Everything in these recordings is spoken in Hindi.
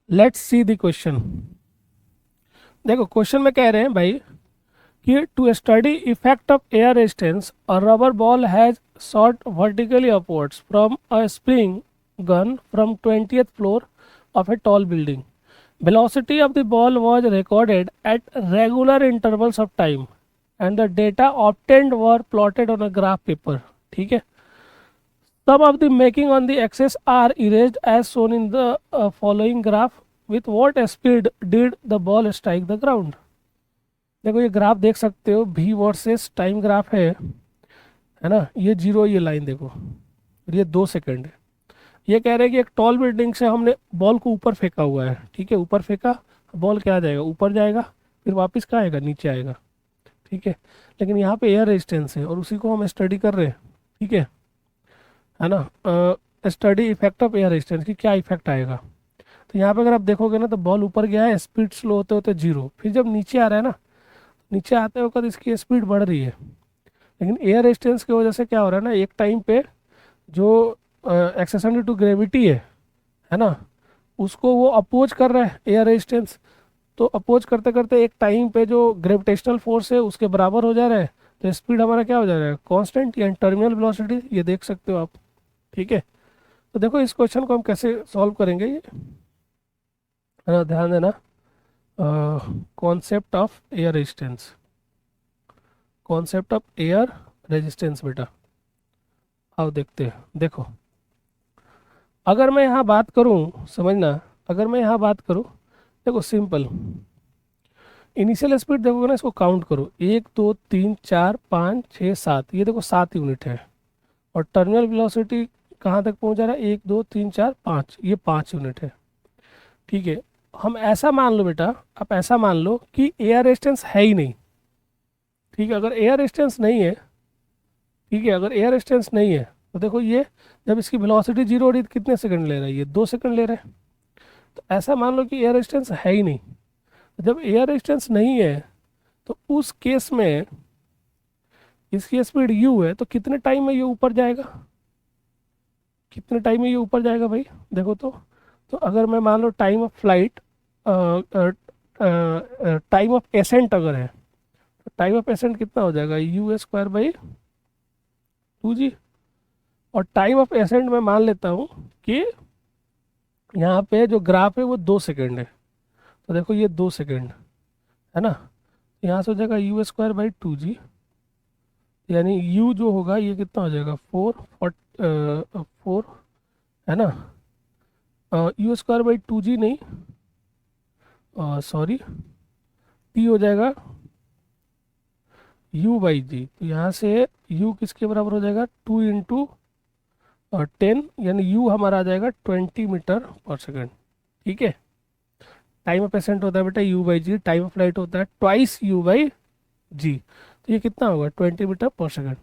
Let's see the question. देखो क्वेश्चन में कह रहे हैं भाई कि to study effect of air resistance a rubber ball has shot vertically upwards from a spring gun from 20th floor of a tall building. Velocity of the ball was recorded at regular intervals of time and the data obtained were plotted on a graph paper. ठीक है। Some of the making on the axis are erased as shown in the following graph. With what speed did the ball strike the ground? देखो ये ग्राफ देख सकते हो, v वर्सेस टाइम ग्राफ है ना। ये जीरो, ये लाइन देखो, और ये 2 सेकंड है। ये कह रहे हैं कि एक टॉल बिल्डिंग से हमने बॉल को ऊपर फेंका हुआ है, ठीक है, ऊपर फेंका, बॉल क्या आ जाएगा, ऊपर जाएगा, फिर वापस कहाँ आएगा, नीचे आएगा, ठीक है। लेकिन यहाँ पे एयर रेजिस्टेंस है और उसी को हम स्टडी कर रहे हैं, ठीक है ना। Study effect of air resistance की क्या इफेक्ट आएगा। तो यहाँ पे अगर आप देखोगे ना, तो बॉल ऊपर गया है, स्पीड स्लो होते होते जीरो, फिर जब नीचे आ रहा है ना, नीचे आते वक्त इसकी स्पीड बढ़ रही है। लेकिन एयर रेजिस्टेंस की वजह से क्या हो रहा है ना, एक टाइम पे जो एक्सेशन ड्यू टू ग्रेविटी है ना, उसको वो अपोज कर रहा है एयर रेजिस्टेंस। तो अपोज करते करते एक टाइम पे जो ग्रेविटेशनल फोर्स है उसके बराबर हो जा रहा है, तो स्पीड हमारा क्या हो जा रहा है, कांस्टेंट, या टर्मिनल वेलोसिटी, ये देख सकते हो आप, ठीक है। तो देखो इस क्वेश्चन को हम कैसे सॉल्व करेंगे, ये है ना, ध्यान देना। Concept of air resistance, concept of air resistance बेटा, आओ देखते हैं। देखो अगर मैं यहाँ बात करूँ, समझना, अगर मैं यहाँ बात करूँ, देखो सिंपल, इनिशियल स्पीड देखोगे ना, इसको काउंट करो, 1 2 3 4 5 6 7, ये देखो 7 यूनिट है। और टर्मिनल वेलोसिटी कहाँ तक पहुँच जा रहा है, 1 2 3 4 5, ये 5 यूनिट है, ठीक है। हम ऐसा मान लो बेटा, आप ऐसा मान लो कि एयर रेजिस्टेंस है ही नहीं, ठीक है। अगर एयर रेजिस्टेंस नहीं है, ठीक है, अगर एयर रेजिस्टेंस नहीं है, तो देखो ये जब इसकी वेलोसिटी जीरो हो रही है तो कितने सेकंड ले रहा है, ये 2 सेकंड ले रहा है। तो ऐसा मान लो कि एयर रेजिस्टेंस है ही नहीं। जब एयर रेजिस्टेंस नहीं है तो उस केस में इसकी स्पीड u है, तो कितने टाइम में ये ऊपर जाएगा, कितने टाइम में ये ऊपर जाएगा भाई, देखो तो अगर मैं मान लो time of flight, time of ascent अगर है, तो टाइम ऑफ एसेंट कितना हो जाएगा, u² / 2g। और टाइम ऑफ एसेंट में मान लेता हूँ कि यहाँ पे जो ग्राफ है वो 2 सेकंड है, तो देखो ये 2 सेकंड है ना। यहाँ से हो जाएगा u² / 2g, यानी u जो होगा ये कितना हो जाएगा, 4 है ना। u² / 2g नहीं, सॉरी, t हो जाएगा u/g। तो यहाँ से u किसके बराबर हो जाएगा, 2 × 10, यानी u हमारा आ जाएगा 20 मीटर पर सेकंड, ठीक है। टाइम ऑफ एसेंट होता है बेटा u/g, टाइम ऑफ फ्लाइट होता है ट्वाइस u/g, तो ये कितना होगा, 20 मीटर पर सेकंड।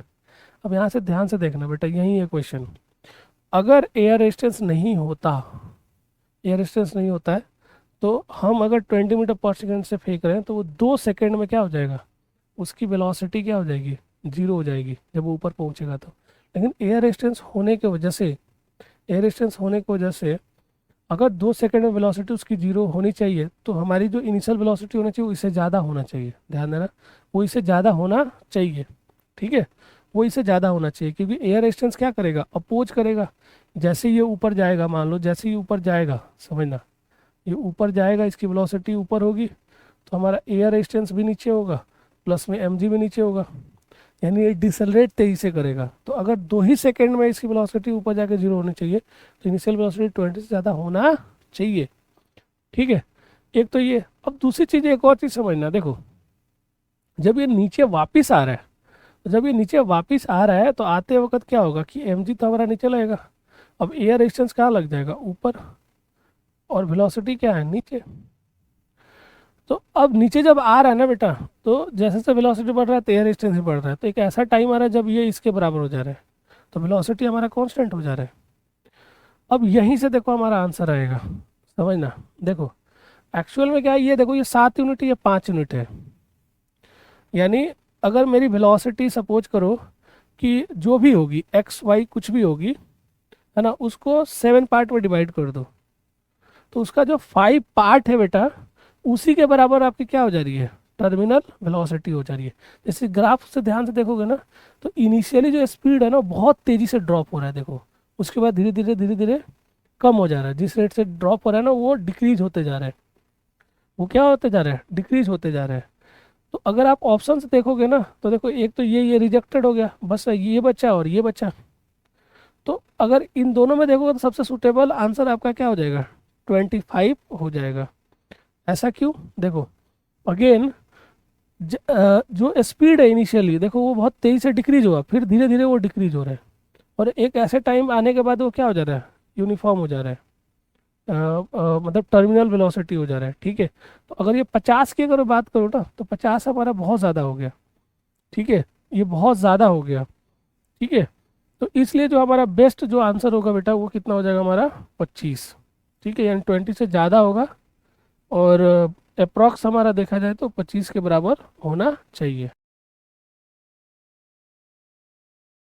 अब यहाँ से ध्यान से देखना बेटा, यही है क्वेश्चन। अगर एयर रेजिस्टेंस नहीं होता, एयर रेजिस्टेंस नहीं होता है, तो हम अगर 20 मीटर पर सेकंड से फेंक रहे हैं, तो वो 2 सेकंड में क्या हो जाएगा, उसकी वेलोसिटी क्या हो जाएगी, जीरो हो जाएगी जब वो ऊपर पहुंचेगा तो। लेकिन एयर रेजिस्टेंस होने की वजह से, एयर रेजिस्टेंस होने की वजह से अगर 2 सेकंड में वेलोसिटी उसकी जीरो होनी चाहिए, तो हमारी जो इनिशियल वेलोसिटी होनी चाहिए वो इससे ज़्यादा होना चाहिए, ध्यान देना, वो इससे ज़्यादा होना चाहिए, ठीक है, वो इससे ज़्यादा होना चाहिए, क्योंकि एयर रेजिस्टेंस क्या करेगा, अपोज करेगा। जैसे ये ऊपर जाएगा, मान लो जैसे ही ऊपर जाएगा, समझना, ये ऊपर जाएगा, इसकी वेलोसिटी ऊपर होगी, तो हमारा एयर रेजिस्टेंस भी नीचे होगा, प्लस में mg भी नीचे होगा, यानी ये डिसलरेट तेजी से करेगा। तो अगर 2 ही सेकंड में इसकी वेलोसिटी ऊपर जाके जीरो होनी चाहिए, तो इनिशियल वेलोसिटी 20 से ज़्यादा होना चाहिए, ठीक है। एक तो ये, अब दूसरी चीज़, एक और चीज़ समझना, देखो जब ये नीचे वापस आ रहा है, तो जब ये नीचे वापस आ रहा है तो आते वक्त क्या होगा कि mg तो हमारा नीचे लगेगा, अब एयर रेजिस्टेंस कहाँ लग जाएगा, ऊपर, और वेलोसिटी क्या है, नीचे। तो अब नीचे जब आ रहा है ना बेटा, तो जैसे जैसे वेलोसिटी बढ़ रहा है तो एयर रेजिस्टेंस भी बढ़ रहा है, तो एक ऐसा टाइम आ रहा है जब ये इसके बराबर हो जा रहा है, तो वेलोसिटी हमारा कांस्टेंट हो जा रहा है। अब यहीं से देखो हमारा आंसर आएगा, समझना। देखो एक्चुअल में क्या है, ये देखो ये 7 यूनिट है, ये 5 यूनिट है, यानी अगर मेरी वेलोसिटी सपोज करो कि जो भी होगी एक्स वाई कुछ भी होगी, है ना, उसको 7 पार्ट में डिवाइड कर दो, तो उसका जो 5 पार्ट है बेटा, उसी के बराबर आपकी क्या हो जा रही है, टर्मिनल वेलोसिटी हो जा रही है। जैसे ग्राफ से ध्यान से देखोगे ना, तो इनिशियली जो स्पीड है ना बहुत तेज़ी से ड्रॉप हो रहा है, देखो उसके बाद धीरे धीरे कम हो जा रहा है। जिस रेट से ड्रॉप हो रहा है ना वो डिक्रीज होते जा रहा है, वो क्या होते जा रहा है, डिक्रीज होते जा रहा है। तो अगर आप ऑप्शन से देखोगे ना, तो देखो एक तो ये रिजेक्टेड हो गया, बस ये बचा और ये बचा। तो अगर इन दोनों में देखोगे तो सबसे सुटेबल आंसर आपका क्या हो जाएगा, 25 हो जाएगा। ऐसा क्यों, देखो अगेन जो स्पीड है इनिशियली देखो वो बहुत तेज़ी से डिक्रीज हुआ, फिर धीरे धीरे वो डिक्रीज हो रहा है, और एक ऐसे टाइम आने के बाद वो क्या हो जा रहा है, यूनिफॉर्म हो जा रहा है, मतलब टर्मिनल वेलोसिटी हो जा रहा है। ठीक है, तो अगर ये 50 की अगर बात करूँ ना, तो 50 हमारा बहुत ज़्यादा हो गया। ठीक है, ये बहुत ज़्यादा हो गया। ठीक है, तो इसलिए जो हमारा बेस्ट जो आंसर होगा बेटा वो कितना हो जाएगा हमारा, 25। ठीक है, यानी 20 से ज़्यादा होगा, और अप्रॉक्स हमारा देखा जाए तो 25 के बराबर होना चाहिए।